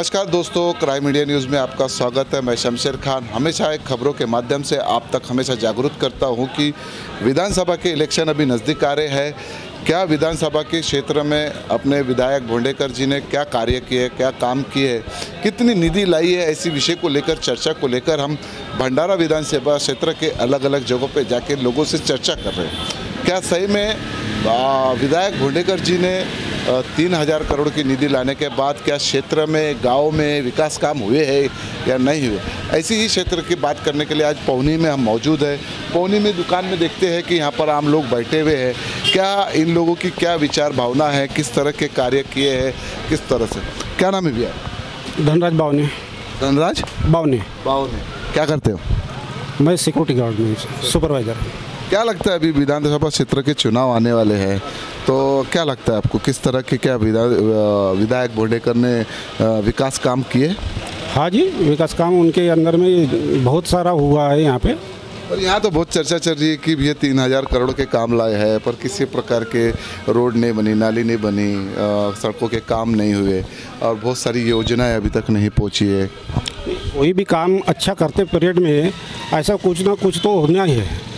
नमस्कार दोस्तों, crime media news में आपका स्वागत है। मैं शमशेर खान हमेशा एक खबरों के माध्यम से आप तक हमेशा जागरूक करता हूं कि विधानसभा के इलेक्शन अभी नज़दीक आ रहे हैं। क्या विधानसभा के क्षेत्र में अपने विधायक भोंडेकर जी ने क्या कार्य किए, क्या काम किए, कितनी निधि लाई है, ऐसी विषय को लेकर चर्चा को लेकर हम भंडारा विधानसभा क्षेत्र के अलग अलग जगहों पर जाकर लोगों से चर्चा कर रहे हैं। क्या सही में विधायक भोंडेकर जी ने 3000 करोड़ की निधि लाने के बाद क्या क्षेत्र में, गांव में विकास काम हुए हैं या नहीं हुए, ऐसी ही क्षेत्र की बात करने के लिए आज पौनी में हम मौजूद है। पौनी में दुकान में देखते हैं कि यहाँ पर आम लोग बैठे हुए हैं। क्या इन लोगों की क्या विचार भावना है, किस तरह के कार्य किए हैं, किस तरह से। क्या नाम है भैया? धनराज बावने। धनराज बावने। क्या करते हो? मैं सिक्योरिटी गार्ड में सुपरवाइज़र। क्या लगता है अभी विधानसभा क्षेत्र के चुनाव आने वाले हैं, तो क्या लगता है आपको किस तरह के क्या विधायक भोंडेकर ने विकास काम किए? हाँ जी, विकास काम उनके अंदर में बहुत सारा हुआ है यहाँ पे। और यहाँ तो बहुत चर्चा चल रही है कि भैया 3000 करोड़ के काम लाए हैं, पर किसी प्रकार के रोड नहीं बनी, नाली नहीं बनी, सड़कों के काम नहीं हुए और बहुत सारी योजनाएं अभी तक नहीं पहुँची है। कोई भी काम अच्छा करते पीरियड में ऐसा कुछ ना कुछ तो होना ही है।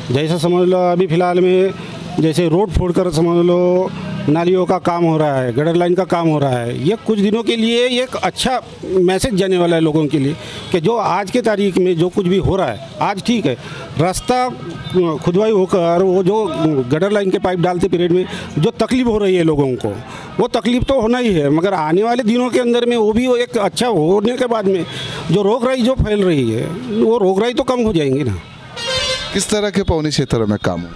जैसा समझ लो अभी फ़िलहाल में जैसे रोड फोड़कर समझ लो नालियों का काम हो रहा है, गटर लाइन का काम हो रहा है। ये कुछ दिनों के लिए एक अच्छा मैसेज जाने वाला है लोगों के लिए कि जो आज के तारीख में जो कुछ भी हो रहा है, आज ठीक है, रास्ता खुदवाई होकर वो जो गटर लाइन के पाइप डालते पीरियड में जो तकलीफ़ हो रही है लोगों को, वो तकलीफ़ तो होना ही है, मगर आने वाले दिनों के अंदर में वो भी एक अच्छा होने के बाद में जो रोगराई जो फैल रही है, वो रोगराई तो कम हो जाएंगी ना। किस तरह के पौनी क्षेत्र में काम हो?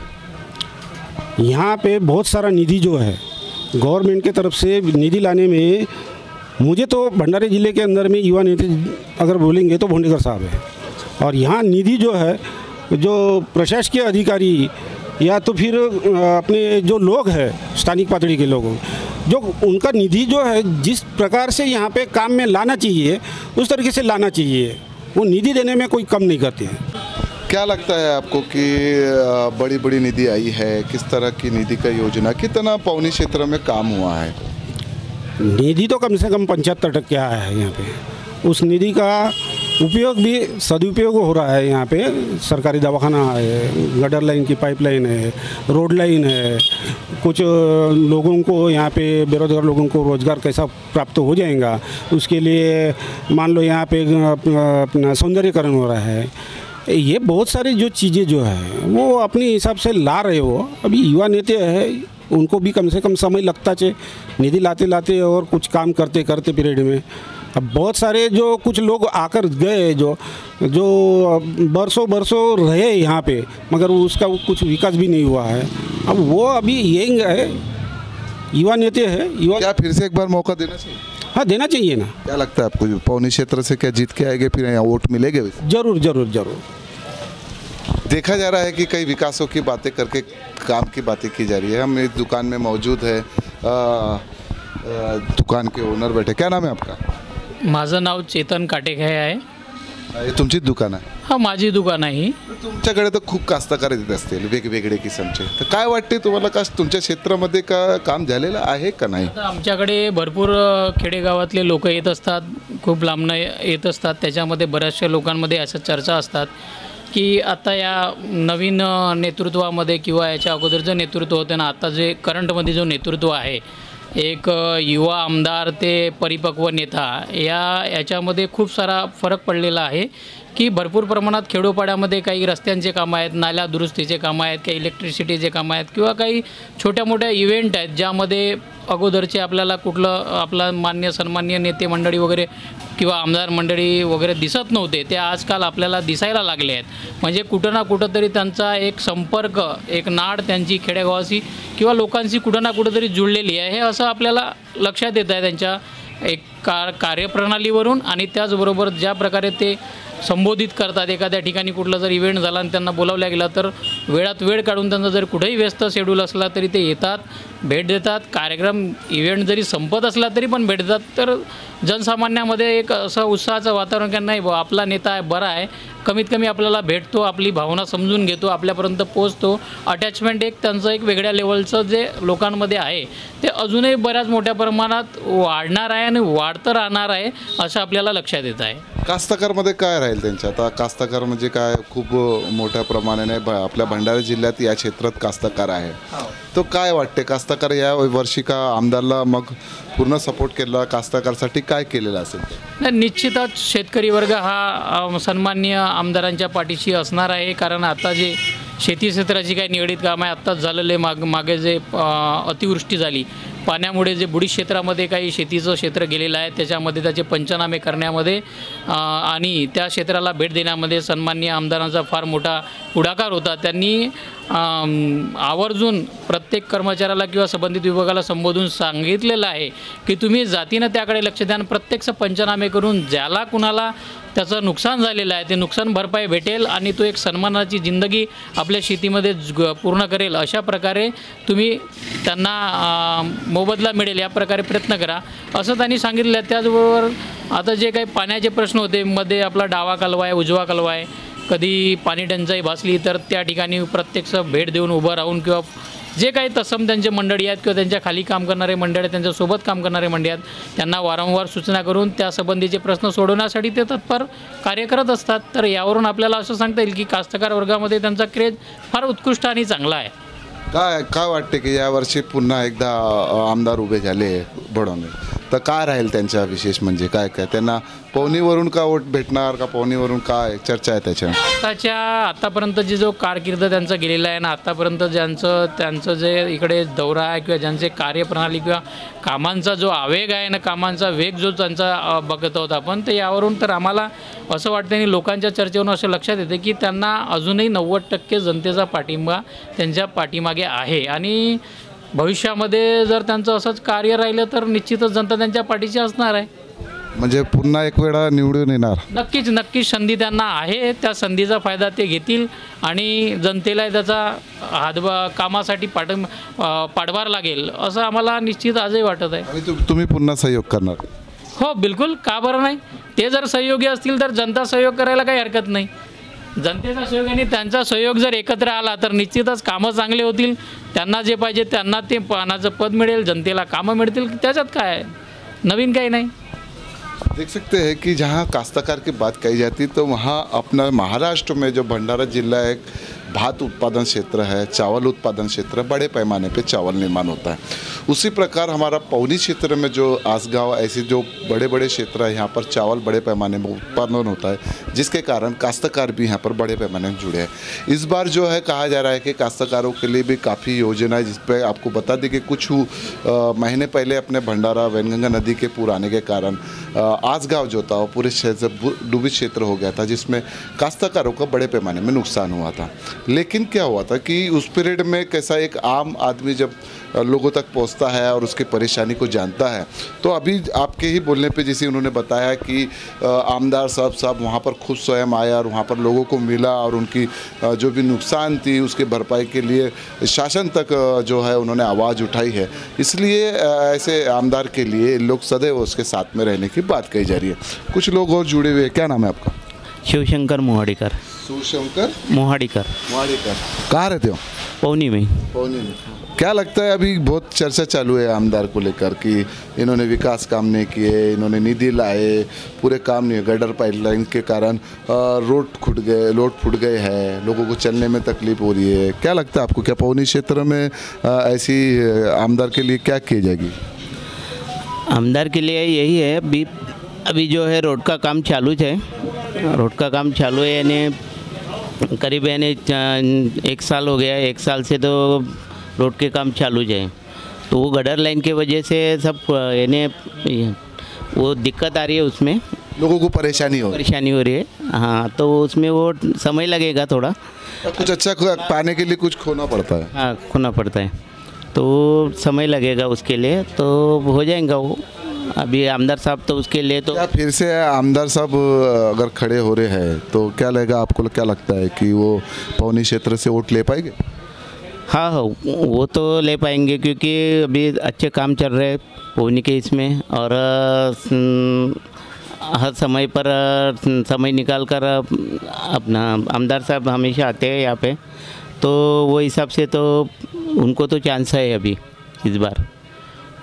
यहाँ पे बहुत सारा निधि जो है गवर्नमेंट के तरफ से निधि लाने में, मुझे तो भंडारा ज़िले के अंदर में युवा नेता अगर बोलेंगे तो भोंडेकर साहब है। और यहाँ निधि जो है, जो प्रशासकीय अधिकारी या तो फिर अपने जो लोग हैं स्थानिक पातड़ी के लोग, जो उनका निधि जो है जिस प्रकार से यहाँ पे काम में लाना चाहिए उस तरीके से लाना चाहिए। वो निधि देने में कोई कम नहीं करते हैं। क्या लगता है आपको कि बड़ी बड़ी निधि आई है, किस तरह की निधि का योजना, कितना पौनी क्षेत्र में काम हुआ है? निधि तो कम से कम 75% आया है यहाँ पे। उस निधि का उपयोग भी सदुपयोग हो रहा है। यहाँ पे सरकारी दवाखाना है, गटर लाइन की पाइपलाइन है, रोड लाइन है। कुछ लोगों को यहाँ पे बेरोजगार लोगों को रोज़गार कैसा प्राप्त हो जाएगा, उसके लिए मान लो यहाँ पे अपना सौंदर्यीकरण हो रहा है। ये बहुत सारी जो चीज़ें जो है वो अपने हिसाब से ला रहे हो। अभी युवा नेता है, उनको भी कम से कम समय लगता है निधि लाते लाते और कुछ काम करते करते पीरियड में। अब बहुत सारे जो कुछ लोग आकर गए जो बरसों रहे यहाँ पे, मगर उसका कुछ विकास भी नहीं हुआ है। अब वो अभी यही है, युवा नेता है। युवा क्या फिर से एक बार मौका देना चाहिए? हाँ, देना चाहिए ना। क्या लगता है आपको पौनी क्षेत्र से क्या जीत के आएंगे, फिर यहाँ वोट मिलेंगे? जरूर जरूर जरूर। देखा जा रहा है कि कई विकासों की बातें करके काम की बातें की जा रही है। हम इस दुकान में मौजूद है, दुकान के ओनर बैठे। क्या नाम है आपका? माझं नाव चेतन काटेखाय आहे। हे तुमचीच दुकान आहे? हा, माझी दुकान आहे। तुमच्याकडे तर खूप कास्तकार येत असतील वेगवेगळे किस्मचे, तर काय वाटते तुम्हाला, का तुमच्या क्षेत्रामध्ये का काम झालेलं आहे का नाही? आता आमच्याकडे भरपूर खेडेगावातले लोक येत असतात, खूप लांबनं येत असतात। त्याच्यामध्ये बऱ्याचशा लोकांमध्ये अशा चर्चा असतात की आता या नवीन नेतृत्वामध्ये किंवा याच्या अगोदरचं नेतृत्व होतं ना, आता जे करंटमध्ये जो नेतृत्व आहे, एक युवा आमदार ते परिपक्व नेता, याच्यामध्ये खूप सारा फरक पडलेला आहे की भरपूर प्रमाणात खेडोपाड्यामध्ये काही रस्त्यांचे कामं आहेत, नाल्या दुरुस्तीचे कामं आहेत, काही इलेक्ट्रिसिटीचे कामं आहेत किंवा काही छोट्या मोठ्या इव्हेंट आहेत, ज्यामध्ये अगोदरचे आपल्याला कुठलं आपला मान्य सन्मान्य नेते मंडळी वगैरे किंवा आमदार मंडळी वगैरे दिसत नव्हते, ते आजकाल आपल्याला दिसायला लागले आहेत। म्हणजे कुठं ना कुठंतरी त्यांचा एक संपर्क, एक नाड त्यांची खेडेगावाशी किंवा लोकांशी कुठं ना कुठंतरी जुळलेली आहे, हे असं आपल्याला लक्षात येत आहे त्यांच्या एक कार्यप्रणालीवरून। आणि त्याचबरोबर ज्या प्रकारे ते संबोधित करतात, एखाद्या ठिकाणी कुठला जर इव्हेंट झाला आणि त्यांना बोलावल्या गेला तर वेळात वेळ काढून त्यांचा जर कुठेही व्यस्त शेड्यूल असला तरी ते येतात, भेट देतात। कार्यक्रम इव्हेंट जरी संपत असला तरी पण भेटतात। तर जनसामान्यामध्ये एक असं उत्साहाचं वातावरण की नाही बुवा, आपला नेता आहे, बरा आहे, कमीत कमी आपल्याला भेटतो, आपली भावना समजून घेतो, आपल्यापर्यंत पोहोचतो. अटॅचमेंट एक त्यांचं एक वेगळ्या लेवलचं जे लोकांमध्ये आहे ते अजूनही बऱ्याच मोठ्या प्रमाणात वाढणार आहे आणि वाढतं राहणार आहे असं आपल्याला लक्षात येत आहे. कास्तकारमध्ये काय राहील त्यांच्या? आता कास्तकार म्हणजे काय खूप मोठ्या प्रमाणाने आपल्या भंडारा जिल्ह्यात या क्षेत्रात कास्तकार आहे. तो काय वाटते कास्तकार या वर्षी का आमदारला मग पूर्ण सपोर्ट केला? कास्तकारसाठी काय केलेलं असेल? नाही, निश्चितच शेतकरी वर्ग हा सन्माननीय आमदारांच्या पाठीशी असणार आहे. कारण आता जे शेती क्षेत्राची काही निगडीत काम आहे आत्ताच झालेले मागे जे अतिवृष्टी झाली पाण्यामुळे जे बुडी क्षेत्रामध्ये काही शेतीचं क्षेत्र गेलेलं आहे त्याच्यामध्ये त्याचे पंचनामे करण्यामध्ये आणि त्या क्षेत्राला भेट देण्यामध्ये सन्माननीय आमदारांचा फार मोठा पुढाकार होता. त्यांनी आवर्जून प्रत्येक कर्मचाऱ्याला किंवा संबंधित विभागाला संबोधून सांगितलेलं आहे की तुम्ही जातीनं त्याकडे लक्ष द्या आणि प्रत्यक्ष पंचनामे करून ज्याला कुणाला त्याचं नुकसान झालेलं आहे ते नुकसान भरपाई भेटेल आणि तो एक सन्मानाची जिंदगी आपल्या शेतीमध्ये पूर्ण करेल अशा प्रकारे तुम्ही त्यांना मोबदला मिळेल या प्रकारे प्रयत्न करा असं त्यांनी सांगितलं आहे. त्याचबरोबर आता जे काही पाण्याचे प्रश्न होते मध्ये आपला डावा कालवा आहे, उजवा कालवा आहे, कधी पाणी टंचाई भासली तर त्या ठिकाणी प्रत्यक्ष भेट देऊन उभं राहून किंवा जे काही तत्सम त्यांचे मंडळी आहेत किंवा त्यांच्या खाली काम करणारे मंडळी आहेत त्यांच्यासोबत काम करणारे मंडळी आहेत त्यांना वारंवार सूचना करून त्यासंबंधीचे प्रश्न सोडवण्यासाठी ते तत्पर कार्य करत असतात. तर यावरून आपल्याला असं सांगता येईल की कास्तकार वर्गामध्ये त्यांचा क्रेज फार उत्कृष्ट आणि चांगला आहे. काय वाटते की यावर्षी पुन्हा एकदा आमदार उभे झाले भडोने तर काय राहील त्यांच्या विशेष म्हणजे काय त्यांना पवनीवरून का वोट भेटणार का पवनीवरून काय चर्चा आहे त्याच्या? आतापर्यंत जे जो कारकीर्द त्यांचा गेलेला आहे ना आतापर्यंत त्यांचं जे इकडे दौरा आहे किंवा ज्यांचे कार्यप्रणाली किंवा कामांचा जो आवेग आहे ना कामांचा वेग जो त्यांचा बघत आहोत आपण तर यावरून तर आम्हाला असं वाटतं आणि लोकांच्या चर्चेवरून असं लक्षात येतं की त्यांना अजूनही 90% जनतेचा पाठिंबा त्यांच्या पाठीमागे आहे आणि भविष्यामध्ये जर त्यांचं असंच कार्य राहिलं तर निश्चितच जनता त्यांच्या पाठीशी असणार आहे. म्हणजे पुन्हा एक वेळा निवडून येणार? नक्कीच संधी त्यांना आहे. त्या संधीचा फायदा ते घेतील आणि जनतेला त्याचा कामासाठी पाठभार लागेल असं आम्हाला निश्चित आजही वाटत आहे. आणि तुम्ही पुन्हा सहयोग करणार? हो बिलकुल, का बरं नाही. ते जर सहयोगी असतील तर जनता सहयोग करायला काही हरकत नाही. जनतेचा सहयोग आणि त्यांचा सहयोग जर एकत्र आला तर निश्चितच कामं चांगले होतील. त्यांना जे पाहिजे त्यांना ते पानाचं पद मिळेल, जनतेला कामं मिळतील. त्याच्यात काय आहे, नवीन काही नाही. देख सकते हैं कि जहाँ काश्तकार की बात कही जाती तो वहाँ अपना महाराष्ट्र में जो भंडारा जिला एक भात उत्पादन क्षेत्र है, चावल उत्पादन क्षेत्र, बड़े पैमाने पे चावल निर्माण होता है. उसी प्रकार हमारा पौनी क्षेत्र में जो आसगांव ऐसे जो बड़े बड़े क्षेत्र है यहाँ पर चावल बड़े पैमाने में उत्पादन होता है जिसके कारण काश्तकार भी यहाँ पर बड़े पैमाने में जुड़े हैं. इस बार जो है कहा जा रहा है कि काश्तकारों के लिए भी काफ़ी योजना है जिस पर आपको बता दें कि कुछ महीने पहले अपने भंडारा वैनगंगा नदी के पूर आने के कारण आसगांव जो था वो पूरे क्षेत्र डूबी क्षेत्र हो गया था जिसमें काश्तकारों का बड़े पैमाने में नुकसान हुआ था. लेकिन क्या हुआ था कि उस पीरियड में कैसा एक आम आदमी जब लोगों तक पहुंचता है और उसकी परेशानी को जानता है तो अभी आपके ही बोलने पे जैसे उन्होंने बताया कि आमदार साहब वहाँ पर खुद स्वयं आया और वहाँ पर लोगों को मिला और उनकी जो भी नुकसान थी उसके भरपाई के लिए शासन तक जो है उन्होंने आवाज़ उठाई है. इसलिए ऐसे आमदार के लिए लोग सदैव उसके साथ में रहने की बात कही जा रही है. कुछ लोग और जुड़े हुए हैं. क्या नाम है आपका? शिवशंकर मोहाड़ीकर. शिवशंकर मोहाड़ीकर. कहाँ रहते हो? पौनी में. क्या लगता है अभी बहुत चर्चा चालू है आमदार को लेकर कि इन्होंने विकास काम नहीं किए, इन्होंने निधि लाए, पूरे काम नहीं, गटर पाइपलाइन के कारण रोड फूट गए हैं, लोगों को चलने में तकलीफ हो रही है. क्या लगता है आपको, क्या पौनी क्षेत्र में ऐसी आमदार के लिए क्या की जाएगी? आमदार के लिए यही है अभी जो है रोड का काम चालू है. रोड का काम चालू है यानी करीब यानी 1 साल हो गया. 1 साल से तो रोड के काम चालू है तो वो गटर लाइन की वजह से सब यानी वो दिक्कत आ रही है, उसमें लोगों को परेशानी हो रही है. हाँ, तो उसमें वो समय लगेगा थोड़ा. कुछ अच्छा पाने के लिए कुछ खोना पड़ता है. हाँ, खोना पड़ता है तो समय लगेगा उसके लिए, तो हो जाएगा वो. अभी आमदार साहब तो उसके लिए तो क्या फिर से आमदार साहब अगर खड़े हो रहे हैं तो क्या लगेगा आपको? क्या लगता है कि वो पौनी क्षेत्र से वोट ले पाएंगे? हाँ, वो तो ले पाएंगे क्योंकि अभी अच्छे काम चल रहे हैं पौनी के इसमें. और हर समय पर समय निकाल कर अपना आमदार साहब हमेशा आते हैं यहाँ पे, तो वो हिसाब से तो उनको तो चांस है अभी इस बार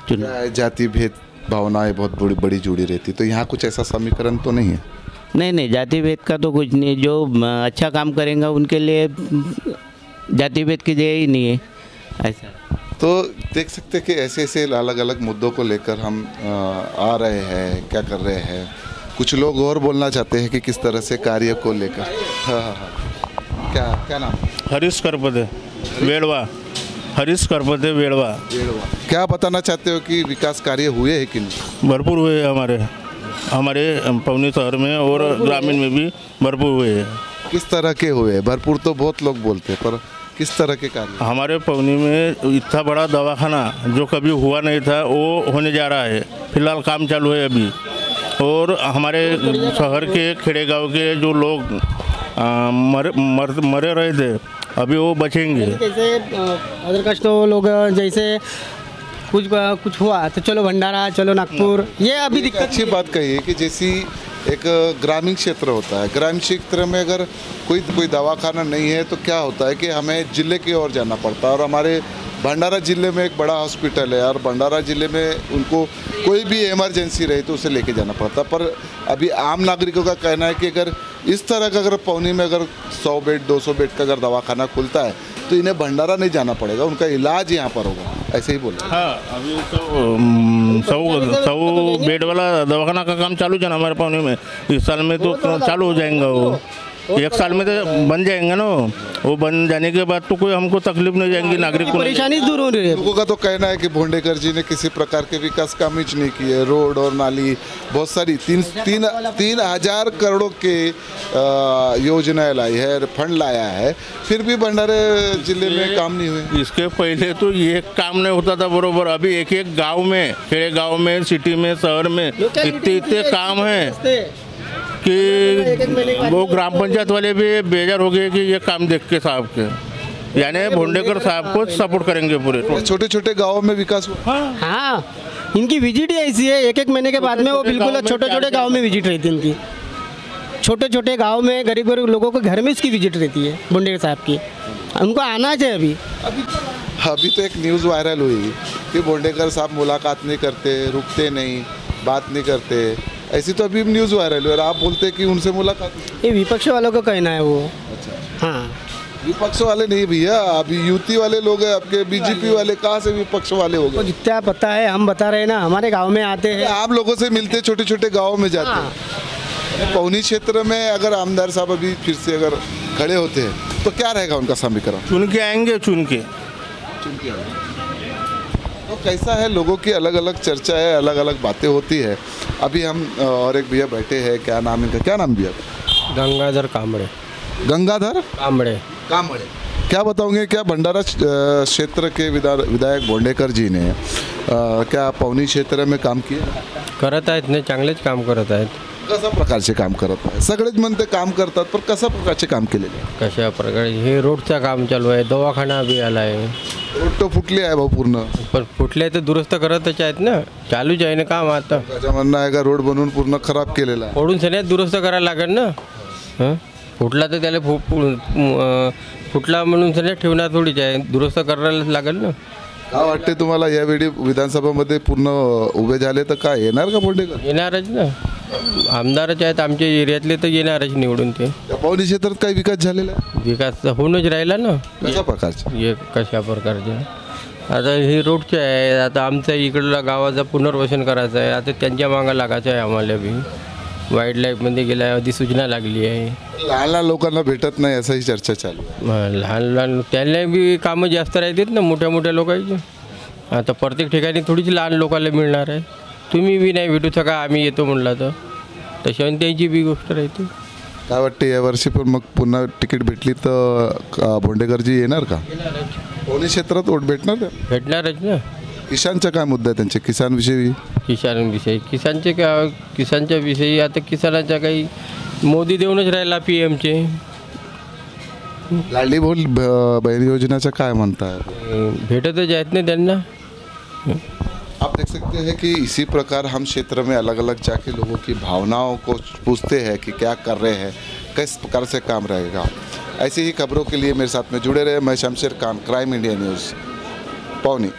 चुनाव। क्या है, जाति भेद भावनाएं बहुत बड़ी बड़ी जुड़ी रहती, तो यहाँ कुछ ऐसा समीकरण तो नहीं है? नहीं, जाति भेद का तो कुछ नहीं, जो अच्छा काम करेंगे उनके लिए जाति भेद की जगह ही नहीं है ऐसा। तो देख सकते हैं कि ऐसे ऐसे अलग अलग मुद्दों को लेकर हम आ रहे हैं, क्या कर रहे हैं। कुछ लोग और बोलना चाहते हैं कि किस तरह से कार्य को लेकर। हाँ, क्या नाम? हरीश करपदे वेड़वा, हरीश करपदे वेड़वा। क्या बताना चाहते हो कि विकास कार्य हुए हैं कि नहीं? भरपूर हुए हैं हमारे पवनी शहर में और ग्रामीण में भी भरपूर हुए हैं। किस तरह के हुए? भरपूर तो बहुत लोग बोलते हैं, पर किस तरह के कार्य? हमारे पवनी में इतना बड़ा दवाखाना जो कभी हुआ नहीं था वो होने जा रहा है, फिलहाल काम चालू है अभी। और हमारे शहर के खेड़े गाँव के जो लोग मरे रहे थे अभी वो बचेंगे। जैसे अदर कास्ट लोग जैसे कुछ हुआ तो चलो भंडारा, चलो नागपुर, ये अभी एक दिक्कत अच्छी बात कही है कि जैसी एक ग्रामीण क्षेत्र होता है, ग्रामीण क्षेत्र में अगर कोई दवाखाना नहीं है तो क्या होता है कि हमें जिले की ओर जाना पड़ता है। और हमारे भंडारा जिले में एक बड़ा हॉस्पिटल है और भंडारा जिले में उनको कोई भी इमरजेंसी रही तो उसे लेके जाना पड़ता है। पर अभी आम नागरिकों का कहना है कि अगर इस तरह का अगर पवनी में अगर 100 बेड 200 बेड का अगर दवाखाना खुलता है तो इन्हें भंडारा नहीं जाना पड़ेगा, उनका इलाज यहाँ पर होगा, ऐसे ही बोला। हाँ, अभी तो 100 बेड वाला दवाखाना का काम चालू है ना हमारे पवनी में। इस साल में तो चालू हो जाएगा वो, 1 साल में तो बन जाएंगे ना वो बन जाने के बाद तो कोई हमको तकलीफ नहीं जाएंगी, नागरिक को परेशानी दूर हो रही है। लोगों का तो कहना है कि भोंडेकर जी ने किसी प्रकार के विकास काम ही नहीं किए, रोड और नाली बहुत सारी 3,000 करोड़ों के योजनाएं लाई है, फंड लाया है, फिर भी भंडारे जिले में काम नहीं हुए। इसके पहले तो ये काम नहीं होता था बरोबर। अभी एक एक गांव में, खेड़े गांव में, सिटी में, शहर में इतने काम हैं कि वो ग्राम पंचायत वाले भी बेजार हो गए कि ये काम देख के साहब के, यानी भोंडेकर साहब को सपोर्ट करेंगे पूरे। छोटे छोटे गाँवों में विकास हुआ। हाँ, इनकी विजिट ही ऐसी है, 1-1 महीने के बाद में वो बिल्कुल छोटे छोटे गांव में विजिट रहती है इनकी। छोटे छोटे गांव में गरीब गरीब लोगों के घर में इसकी विजिट रहती है भोंडेकर साहब की, उनको आना चाहिए। अभी तो एक न्यूज़ वायरल हुई कि भोंडेकर साहब मुलाकात नहीं करते, रुकते नहीं, बात नहीं करते, ऐसी तो अभी न्यूज़ वायरल हुई और आप बोलते हैं कि उनसे मुलाकात। ये विपक्ष वालों का कहना है वो। अच्छा, हाँ, विपक्ष वाले नहीं भैया, अभी युति वाले लोग हैं आपके, बीजेपी वाले कहाँ से विपक्ष वाले हो तो गए? जितना पता है हम बता रहे हैं ना, हमारे गांव में आते हैं, आप लोगों से मिलते, छोटे छोटे गाँव में जाते हैं। पवनी क्षेत्र में अगर आमदार साहब अभी फिर से अगर खड़े होते हैं तो क्या रहेगा उनका समीकरण? चुन के आएंगे, चुन के। तो कैसा है, लोगों की अलग अलग चर्चा है, अलग अलग बातें होती है। अभी हम और एक भैया बैठे हैं, क्या नाम इनका, क्या नाम भैया? गंगाधर कांबड़े। गंगाधर कांबड़े। क्या बताओगे, क्या भंडारा क्षेत्र के विधायक भोंडेकर जी ने क्या पवनी क्षेत्र में काम किया? करत आहेत ना, चांगलेच काम करत आहेत. कशा प्रकारचे काम करत आहे? सगळेच म्हणते काम करतात, पण कशा प्रकारचे काम केलेले आहे? कशा प्रकारे हे रोडचं काम चालू आहे, दवाखाना बी आला आहे. रोड तो फुटली आहे भाऊ पूर्ण, पण फुटले तर दुरुस्त करतच आहेत ना, चालूच आहे ना काम आता. त्याच्या म्हणणं आहे का रोड बनवून पूर्ण खराब केलेला आहे? फोडून सगळ्यात दुरुस्त करायला लागेल ना. हं? फुटला तर त्याला फुटला म्हणून सगळ्यात ठेवणार थोडीच आहे, दुरुस्त करायला लागेल ना. काय वाटते तुम्हाला, यावेळी विधानसभामध्ये पूर्ण उभे झाले तर काय येणार का भोंडेकर? येणारच ना, आमदारच आहेत आमच्या एरियातले तर येणारच निवडून. ते त्या पवनी क्षेत्रात काही विकास झालेला आहे? विकास तर होऊनच राहिला ना. कशा प्रकारचे? हे कशा प्रकारचे आता हे रोडचे आहे, आता आमच्या इकडला गावाचं पुनर्वसन करायचं आहे, आता त्यांच्या मागं लागायचं आहे आम्हाला बी. वाईल्ड लाईफमध्ये गेल्या अधिसूचना लागली आहे. लहान लहान लोकांना भेटत नाही असाही चर्चा चालू आहे. लहान लहान त्यांना बी कामं जास्त राहतात ना मोठ्या मोठ्या लोकांची. आता प्रत्येक ठिकाणी थोडीच लहान लोकांना मिळणार आहे. तुम्ही बी नाही भेटू शका, आम्ही येतो म्हणला तर तशाने त्यांची बी गोष्ट राहते. काय वाटते यावर्षी पण मग पुन्हा तिकीट भेटली तर भोंडेकरजी येणार का? पवनी क्षेत्रात वोट भेटणार का? भेटणारच ना. किसानचा काय मुद्दा आहे त्यांचे, किसानविषयी? किसानच्या विषयी आता किसानाच्या काही मोदी देऊनच राहिला PM चे. लाडली बहीण योजनेचं काय म्हणताय? भेटतच आहेत ना त्यांना. आप देख सकते हैं कि इसी प्रकार हम क्षेत्र में अलग अलग जाके लोगों की भावनाओं को पूछते हैं कि क्या कर रहे हैं, किस प्रकार से काम रहेगा। ऐसी ही खबरों के लिए मेरे साथ में जुड़े रहे। मैं Shamsher Khan, crime India news, पौनी।